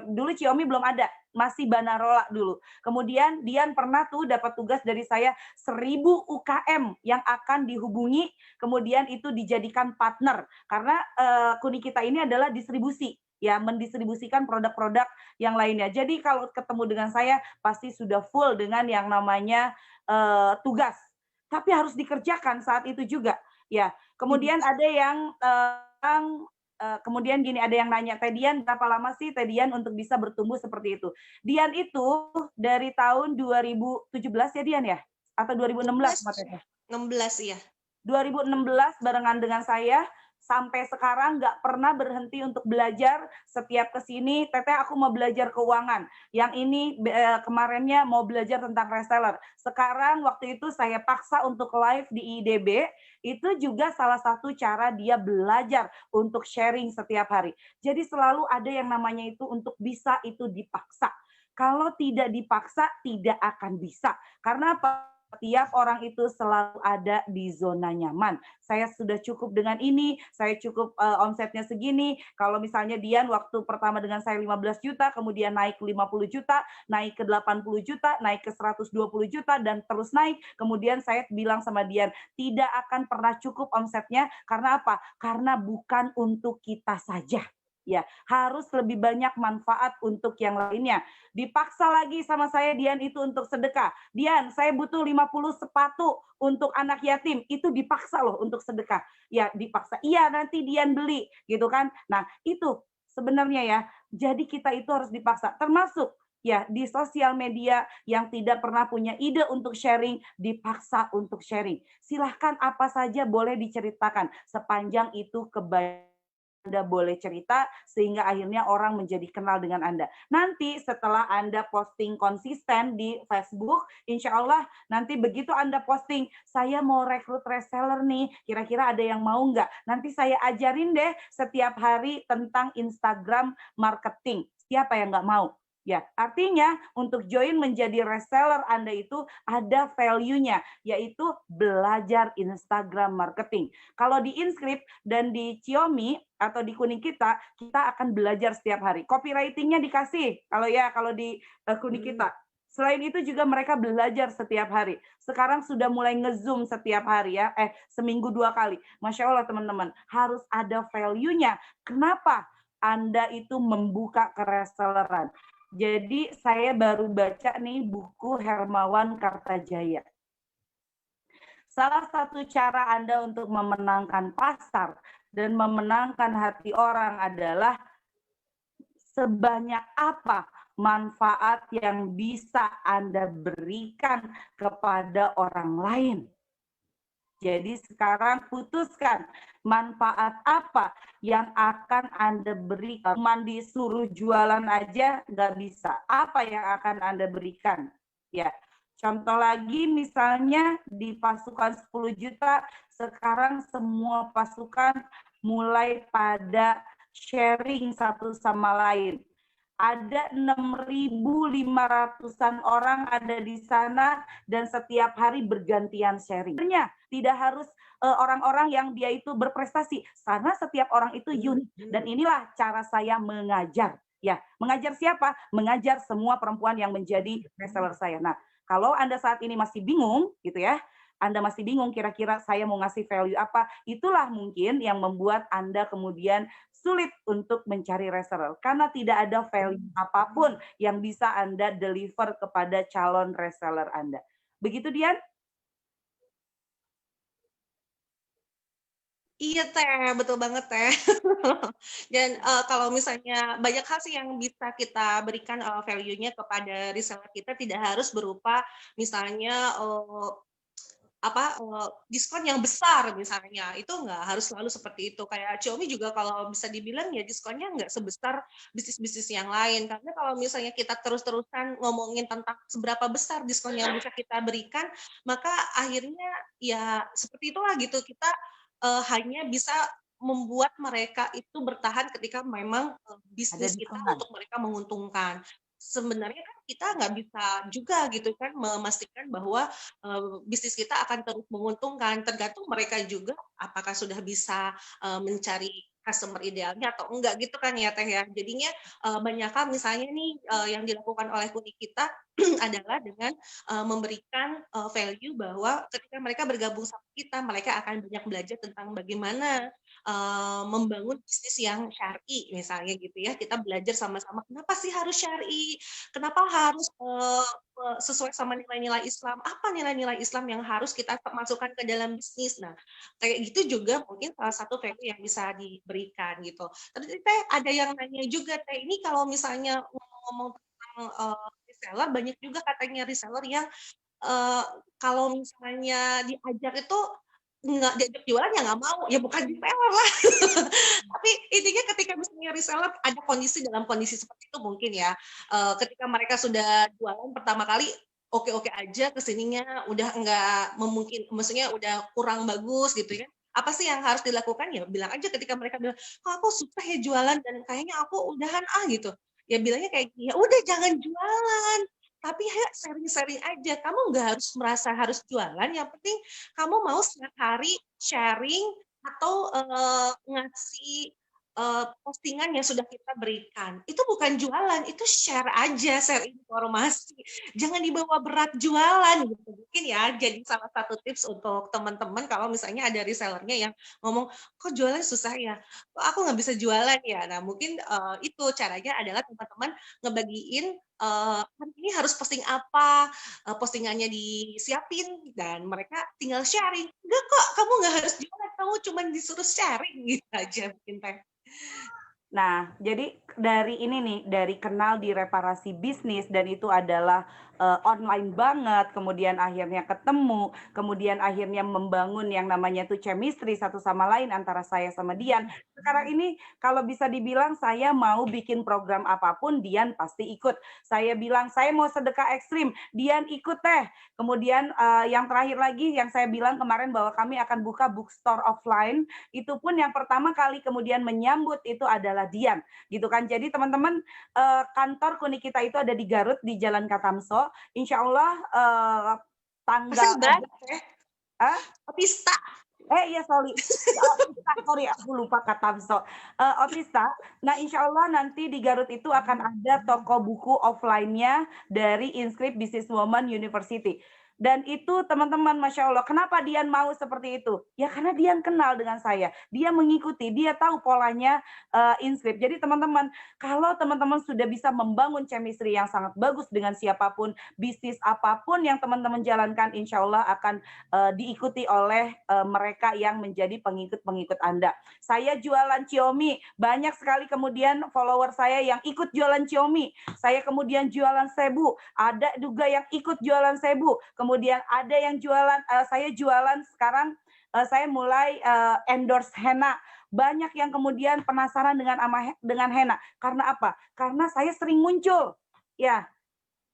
dulu Xiaomi belum ada, masih Banarola dulu. Kemudian Dian pernah tuh dapat tugas dari saya 1.000 UKM yang akan dihubungi, kemudian itu dijadikan partner karena Kuni kita ini adalah distribusi, ya mendistribusikan produk-produk yang lainnya. Jadi kalau ketemu dengan saya pasti sudah full dengan yang namanya tugas. Tapi harus dikerjakan saat itu juga. Ya, kemudian ada yang kemudian gini, ada yang nanya, Teh Dian berapa lama sih Teh Dian untuk bisa bertumbuh seperti itu? Dian itu dari tahun 2017 ya Dian ya? Atau 2016? 16 ya. 2016 barengan dengan saya, sampai sekarang nggak pernah berhenti untuk belajar. Setiap kesini, Teteh aku mau belajar keuangan. Yang ini kemarinnya mau belajar tentang reseller. Sekarang waktu itu saya paksa untuk live di IDB, itu juga salah satu cara dia belajar untuk sharing setiap hari. Jadi selalu ada yang namanya itu untuk bisa itu dipaksa. Kalau tidak dipaksa, tidak akan bisa. Karena apa? Setiap orang itu selalu ada di zona nyaman. Saya sudah cukup dengan ini, saya cukup omsetnya segini. Kalau misalnya Dian waktu pertama dengan saya 15 juta, kemudian naik 50 juta, naik ke 80 juta, naik ke 120 juta, dan terus naik. Kemudian saya bilang sama Dian, tidak akan pernah cukup omsetnya. Karena apa? Karena bukan untuk kita saja. Ya, harus lebih banyak manfaat untuk yang lainnya. Dipaksa lagi sama saya, Dian, itu untuk sedekah. Dian, saya butuh 50 sepatu untuk anak yatim. Itu dipaksa loh untuk sedekah. Ya, dipaksa. Iya, nanti Dian beli, gitu kan. Nah, itu sebenarnya ya. Jadi kita itu harus dipaksa. Termasuk ya di sosial media yang tidak pernah punya ide untuk sharing, dipaksa untuk sharing. Silahkan apa saja boleh diceritakan. Sepanjang itu kebaikan Anda boleh cerita sehingga akhirnya orang menjadi kenal dengan Anda. Nanti setelah Anda posting konsisten di Facebook, insya Allah nanti begitu Anda posting, saya mau rekrut reseller nih, kira-kira ada yang mau nggak? Nanti saya ajarin deh setiap hari tentang Instagram marketing. Siapa yang nggak mau? Ya, artinya untuk join menjadi reseller Anda itu ada value-nya, yaitu belajar Instagram marketing. Kalau di Inscript dan di Xiaomi atau di Kuning kita akan belajar setiap hari. Copywriting-nya dikasih, kalau di Kuning kita. Selain itu juga mereka belajar setiap hari. Sekarang sudah mulai nge-zoom setiap hari ya, seminggu 2 kali. Masya Allah teman-teman, harus ada value-nya. Kenapa Anda itu membuka kereselleran? Jadi saya baru baca nih buku Hermawan Kartajaya. Salah satu cara Anda untuk memenangkan pasar dan memenangkan hati orang adalah sebanyak apa manfaat yang bisa Anda berikan kepada orang lain. Jadi sekarang putuskan manfaat apa yang akan Anda berikan. Cuman disuruh jualan aja nggak bisa. Apa yang akan Anda berikan? Ya, contoh lagi misalnya di pasukan 10 juta, sekarang semua pasukan mulai pada sharing satu sama lain. Ada 6.500-an orang ada di sana dan setiap hari bergantian sharing. Tidak harus orang-orang yang dia itu berprestasi, karena setiap orang itu unik. Dan inilah cara saya mengajar. Ya, mengajar siapa? Mengajar semua perempuan yang menjadi reseller saya. Nah, kalau Anda saat ini masih bingung, gitu ya, Anda masih bingung kira-kira saya mau ngasih value apa, itulah mungkin yang membuat Anda kemudian sulit untuk mencari reseller. Karena tidak ada value apapun yang bisa Anda deliver kepada calon reseller Anda. Begitu, Dian? Iya Teh, betul banget Teh. Dan kalau misalnya banyak hal sih yang bisa kita berikan value-nya kepada reseller kita, tidak harus berupa misalnya diskon yang besar misalnya, itu nggak harus selalu seperti itu. Kayak Xiaomi juga kalau bisa dibilang ya diskonnya nggak sebesar bisnis-bisnis yang lain. Karena kalau misalnya kita terus-terusan ngomongin tentang seberapa besar diskon yang bisa kita berikan, maka akhirnya ya seperti itulah gitu, kita hanya bisa membuat mereka itu bertahan ketika memang bisnis kita untuk mereka menguntungkan. Sebenarnya kan kita nggak bisa juga gitu kan memastikan bahwa bisnis kita akan terus menguntungkan. Tergantung mereka juga apakah sudah bisa mencari customer idealnya atau enggak gitu kan ya Teh ya. Jadinya banyak hal misalnya nih yang dilakukan oleh Kuning kita adalah dengan memberikan value bahwa ketika mereka bergabung sama kita, mereka akan banyak belajar tentang bagaimana membangun bisnis yang syar'i misalnya gitu ya. Kita belajar sama-sama kenapa sih harus syar'i, kenapa harus sesuai sama nilai-nilai Islam, apa nilai-nilai Islam yang harus kita masukkan ke dalam bisnis. Nah, kayak gitu juga mungkin salah satu value yang bisa diberikan gitu. Tadi Teh ada yang nanya juga Teh, ini kalau misalnya ngomong tentang reseller, banyak juga katanya reseller yang kalau misalnya diajar itu nggak diajak jualan ya nggak mau, ya bukan reseller lah. Tapi intinya ketika misalnya reseller ada dalam kondisi seperti itu mungkin ya, ketika mereka sudah jualan pertama kali, oke-oke aja kesininya udah nggak maksudnya udah kurang bagus gitu ya. Apa sih yang harus dilakukan? Ya bilang aja ketika mereka bilang, "Kok aku susah ya jualan dan kayaknya aku udahan ah," gitu. Ya bilangnya kayak gini, "Ya udah jangan jualan, tapi ya sharing-sharing aja. Kamu nggak harus merasa harus jualan, yang penting kamu mau setiap hari sharing atau ngasih postingan yang sudah kita berikan. Itu bukan jualan, itu share aja, share informasi. Jangan dibawa berat jualan gitu. Mungkin ya jadi salah satu tips untuk teman-teman kalau misalnya ada resellernya yang ngomong, kok jualan susah ya? Kok aku nggak bisa jualan ya? Nah mungkin itu caranya adalah teman-teman ngebagiin hari ini harus posting apa, postingannya disiapin dan mereka tinggal sharing. Enggak kok, kamu nggak harus jualan, kamu cuma disuruh sharing gitu aja mungkin Teh. Nah, jadi dari ini nih, dari kenal di reparasi bisnis dan itu adalah online banget, kemudian akhirnya ketemu, kemudian akhirnya membangun yang namanya tuh chemistry satu sama lain antara saya sama Dian. Sekarang ini kalau bisa dibilang saya mau bikin program apapun, Dian pasti ikut. Saya bilang saya mau sedekah ekstrim, Dian ikut teh. Kemudian yang terakhir lagi yang saya bilang kemarin bahwa kami akan buka bookstore offline, itu pun yang pertama kali kemudian menyambut itu adalah Dian, gitu kan. Jadi teman-teman, kantor Kuni Kita itu ada di Garut di Jalan Katamso. Insya Allah Pesen tanggal banget ya, ah, Otista. iya sorry, Otista, sorry aku lupa Katamso. Otista. Nah insya Allah nanti di Garut itu akan ada toko buku offline-nya dari Inscript Businesswoman University. Dan itu teman-teman, Masya Allah, kenapa Dian mau seperti itu? Ya karena Dian kenal dengan saya, dia mengikuti, dia tahu polanya Inscript. Jadi teman-teman, kalau teman-teman sudah bisa membangun chemistry yang sangat bagus dengan siapapun, bisnis apapun yang teman-teman jalankan, insya Allah akan diikuti oleh mereka yang menjadi pengikut-pengikut Anda. Saya jualan Xiaomi, banyak sekali kemudian follower saya yang ikut jualan Xiaomi. Saya kemudian jualan Sebu, ada juga yang ikut jualan Sebu. Kemudian ada yang jualan, saya jualan sekarang, saya mulai endorse henna. Banyak yang kemudian penasaran dengan henna. Karena apa? Karena saya sering muncul. Ya,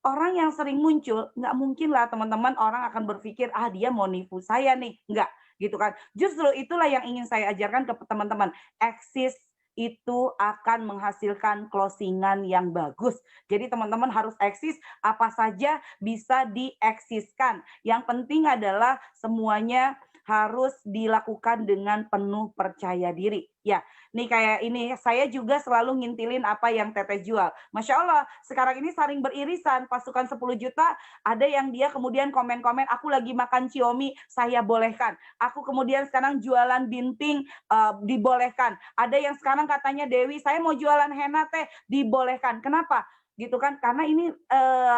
orang yang sering muncul, nggak mungkin lah teman-teman orang akan berpikir, ah dia mau nipu saya nih. Nggak, gitu kan. Justru itulah yang ingin saya ajarkan ke teman-teman. Eksis itu akan menghasilkan closingan yang bagus. Jadi teman-teman harus eksis, apa saja bisa dieksiskan. Yang penting adalah semuanya harus dilakukan dengan penuh percaya diri. Ya, nih kayak ini, saya juga selalu ngintilin apa yang Teteh jual. Masya Allah, sekarang ini saling beririsan, pasukan 10 juta, ada yang dia kemudian komen-komen, aku lagi makan Xiaomi, saya bolehkan. Aku kemudian sekarang jualan binting, dibolehkan. Ada yang sekarang katanya, Dewi, saya mau jualan henna teh, dibolehkan. Kenapa? Gitu kan, karena ini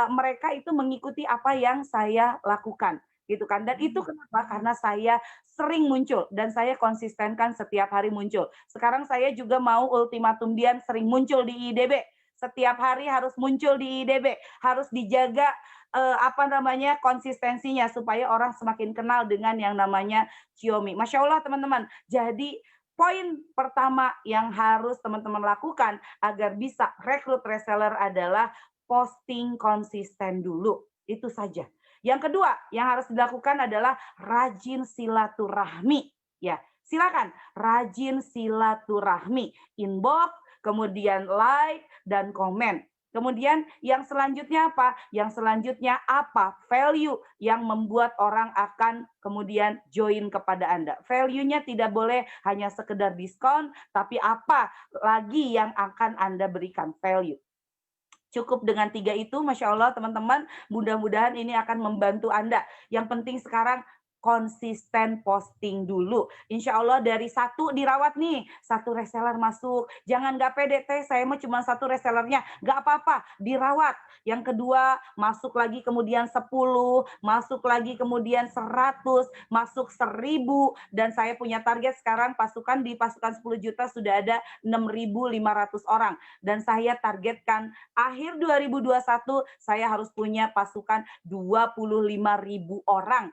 mereka itu mengikuti apa yang saya lakukan. Gitu kan, dan itu kenapa? Karena saya sering muncul dan saya konsistenkan setiap hari muncul. Sekarang saya juga mau ultimatum Dian sering muncul di IDB. Setiap hari harus muncul di IDB, harus dijaga konsistensinya supaya orang semakin kenal dengan yang namanya Xiaomi. Masya Allah teman-teman. Jadi poin pertama yang harus teman-teman lakukan agar bisa rekrut reseller adalah posting konsisten dulu. Itu saja. Yang kedua yang harus dilakukan adalah rajin silaturahmi. Ya, silakan rajin silaturahmi, inbox, kemudian like dan komen. Kemudian yang selanjutnya apa? Yang selanjutnya apa? Value yang membuat orang akan kemudian join kepada Anda. Value-nya tidak boleh hanya sekedar diskon, tapi apa lagi yang akan Anda berikan value. Cukup dengan 3 itu, Masya Allah teman-teman, mudah-mudahan ini akan membantu Anda. Yang penting sekarang konsisten posting dulu. Insya Allah dari 1 dirawat nih, 1 reseller masuk. Jangan nggak pede, teh saya mau cuma 1 resellernya. Nggak apa-apa, dirawat. Yang kedua, masuk lagi kemudian 10, masuk lagi kemudian 100, masuk 1000. Dan saya punya target sekarang di pasukan 10 juta sudah ada 6.500 orang. Dan saya targetkan akhir 2021 saya harus punya pasukan 25.000 orang.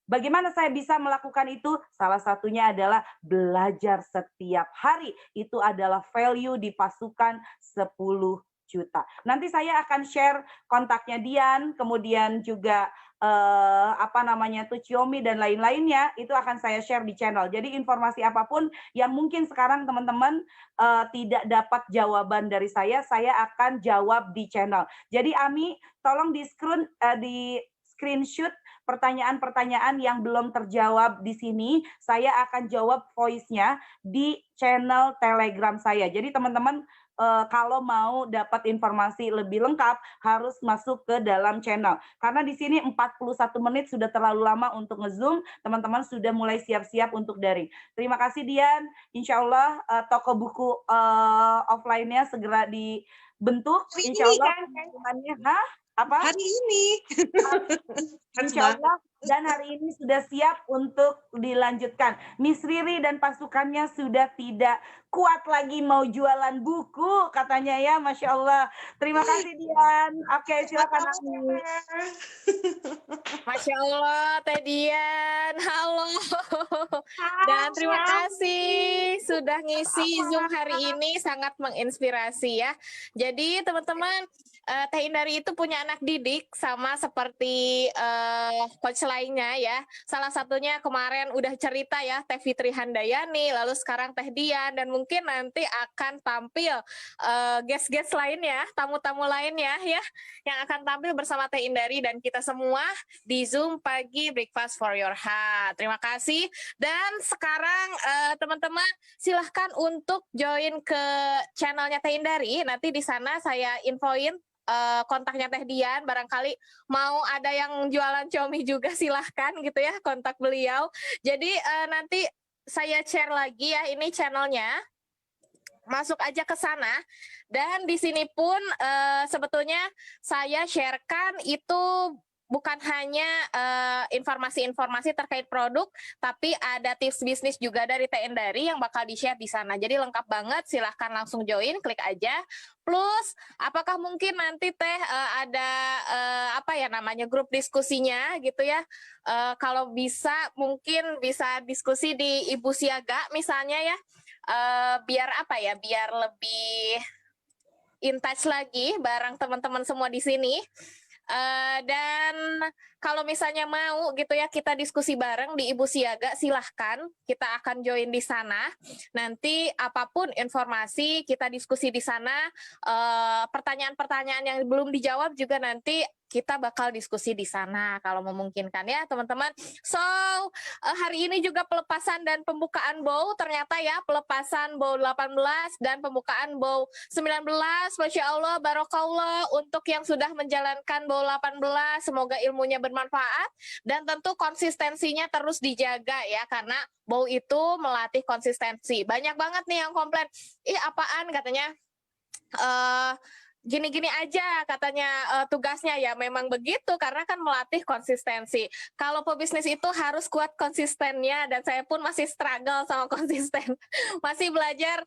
Bagaimana saya bisa melakukan itu? Salah satunya adalah belajar setiap hari. Itu adalah value di pasukan 10 juta. Nanti saya akan share kontaknya Dian, kemudian juga apa namanya tuh Xiaomi dan lain-lainnya, itu akan saya share di channel. Jadi informasi apapun yang mungkin sekarang teman-teman tidak dapat jawaban dari saya akan jawab di channel. Jadi Ami, tolong di screenshot pertanyaan-pertanyaan yang belum terjawab di sini, saya akan jawab voice-nya di channel Telegram saya. Jadi teman-teman kalau mau dapat informasi lebih lengkap harus masuk ke dalam channel. Karena di sini 41 menit sudah terlalu lama untuk nge-Zoom, teman-teman sudah mulai siap-siap untuk daring. Terima kasih Dian. Insya Allah toko buku offline-nya segera dibentuk. Hari Insya ini Allah kan? pengumumannya, apa? Hari ini. Insya Allah, dan hari ini sudah siap untuk dilanjutkan. Miss Riri dan pasukannya sudah tidak kuat lagi mau jualan buku, katanya ya, Masya Allah. Terima kasih Dian. Oke, silakan Ami. Masya Allah, Teh Dian. Halo. Dan terima kasih sudah ngisi Zoom hari ini, sangat menginspirasi ya. Jadi teman-teman, Teh Indari itu punya anak didik sama seperti coach lainnya ya. Salah satunya kemarin udah cerita ya, Teh Fitri Handayani, lalu sekarang Teh Dian, dan mungkin nanti akan tampil guest-guest lainnya, tamu-tamu lainnya ya, yang akan tampil bersama Teh Indari dan kita semua di Zoom Pagi Breakfast for Your Heart. Terima kasih. Dan sekarang teman-teman silahkan untuk join ke channelnya Teh Indari. Nanti di sana saya infoin kontaknya Teh Dian, barangkali mau ada yang jualan Xiaomi juga silahkan gitu ya, kontak beliau. Jadi nanti saya share lagi ya ini channelnya, masuk aja ke sana. Dan di sini pun sebetulnya saya sharekan itu bukan hanya informasi-informasi terkait produk, tapi ada tips bisnis juga dari Teh Endari yang bakal di-share di sana. Jadi lengkap banget, silahkan langsung join, klik aja. Plus, apakah mungkin nanti Teh ada apa ya namanya grup diskusinya gitu ya? Kalau bisa, mungkin bisa diskusi di Ibu Siaga misalnya ya, biar apa ya? Biar lebih in touch lagi bareng teman-teman semua di sini. Dan kalau misalnya mau gitu ya kita diskusi bareng di Ibu Siaga, silahkan, kita akan join di sana. Nanti apapun informasi kita diskusi di sana, pertanyaan-pertanyaan yang belum dijawab juga nanti kita bakal diskusi di sana kalau memungkinkan ya teman-teman. So hari ini juga pelepasan dan pembukaan bow, ternyata ya pelepasan bow 18 dan pembukaan bow 19. Masya Allah, barokallah untuk yang sudah menjalankan bow 18, semoga ilmunya bermanfaat dan tentu konsistensinya terus dijaga ya, karena bow itu melatih konsistensi. Banyak banget nih yang komplain, ih apaan katanya, gini-gini aja katanya tugasnya. Ya memang begitu, karena kan melatih konsistensi. Kalau pebisnis itu harus kuat konsistennya, dan saya pun masih struggle sama konsisten, masih belajar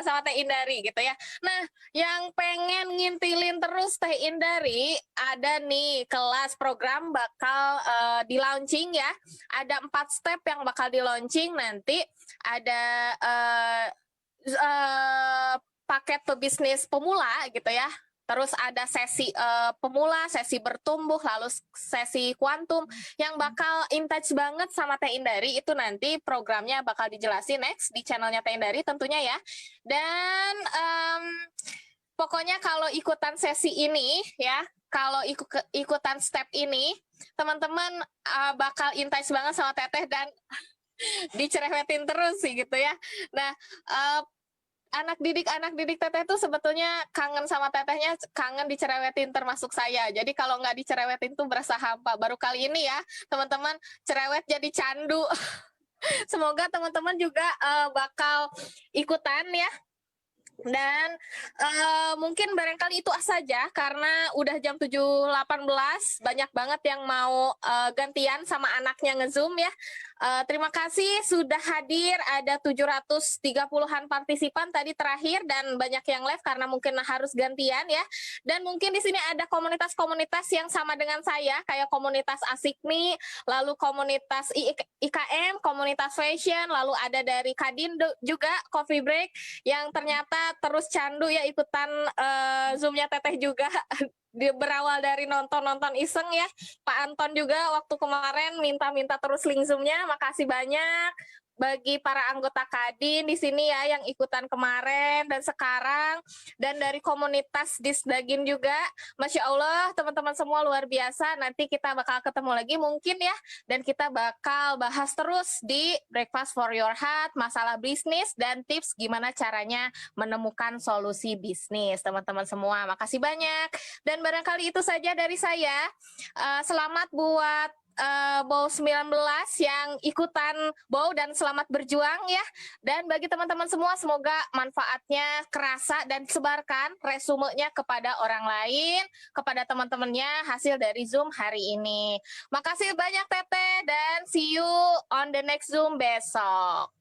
sama Teh Indari gitu ya. Nah, yang pengen ngintilin terus Teh Indari, ada nih kelas program bakal di launching ya. Ada 4 step yang bakal di launching nanti. Ada paket pebisnis pemula gitu ya. Terus ada sesi pemula, sesi bertumbuh, lalu sesi kuantum yang bakal in touch banget sama Teh Indari. Itu nanti programnya bakal dijelasin next di channelnya Teh Indari tentunya ya. Dan pokoknya kalau ikutan sesi ini ya, kalau ikutan step ini, teman-teman bakal in touch banget sama Teteh dan dicerewetin terus sih gitu ya. Nah, anak didik Teteh tuh sebetulnya kangen sama Tetehnya, kangen dicerewetin termasuk saya. Jadi kalau nggak dicerewetin tuh berasa hampa. Baru kali ini ya teman-teman cerewet jadi candu. Semoga teman-teman juga bakal ikutan ya. Dan mungkin barangkali itu saja, karena udah jam 7.18, banyak banget yang mau gantian sama anaknya nge-Zoom ya. Terima kasih sudah hadir, ada 730-an partisipan tadi terakhir dan banyak yang live karena mungkin harus gantian ya. Dan mungkin di sini ada komunitas-komunitas yang sama dengan saya, kayak komunitas Asikmi, lalu komunitas IKM, komunitas fashion, lalu ada dari Kadin juga, Coffee Break, yang ternyata terus candu ya ikutan Zoom-nya Teteh juga. Dia berawal dari nonton iseng ya. Pak Anton juga waktu kemarin minta terus link Zoom-nya. Makasih banyak bagi para anggota Kadin di sini ya yang ikutan kemarin dan sekarang, dan dari komunitas Disdagin juga. Masya Allah teman-teman semua luar biasa. Nanti kita bakal ketemu lagi mungkin ya, dan kita bakal bahas terus di Breakfast for Your Heart masalah bisnis dan tips gimana caranya menemukan solusi bisnis teman-teman semua. Makasih banyak, dan barangkali itu saja dari saya. Selamat buat Bow 19 yang ikutan Bow, dan selamat berjuang ya. Dan bagi teman-teman semua, semoga manfaatnya kerasa dan sebarkan resumenya kepada orang lain, kepada teman-temannya hasil dari Zoom hari ini. Makasih banyak Teteh, dan see you on the next Zoom besok.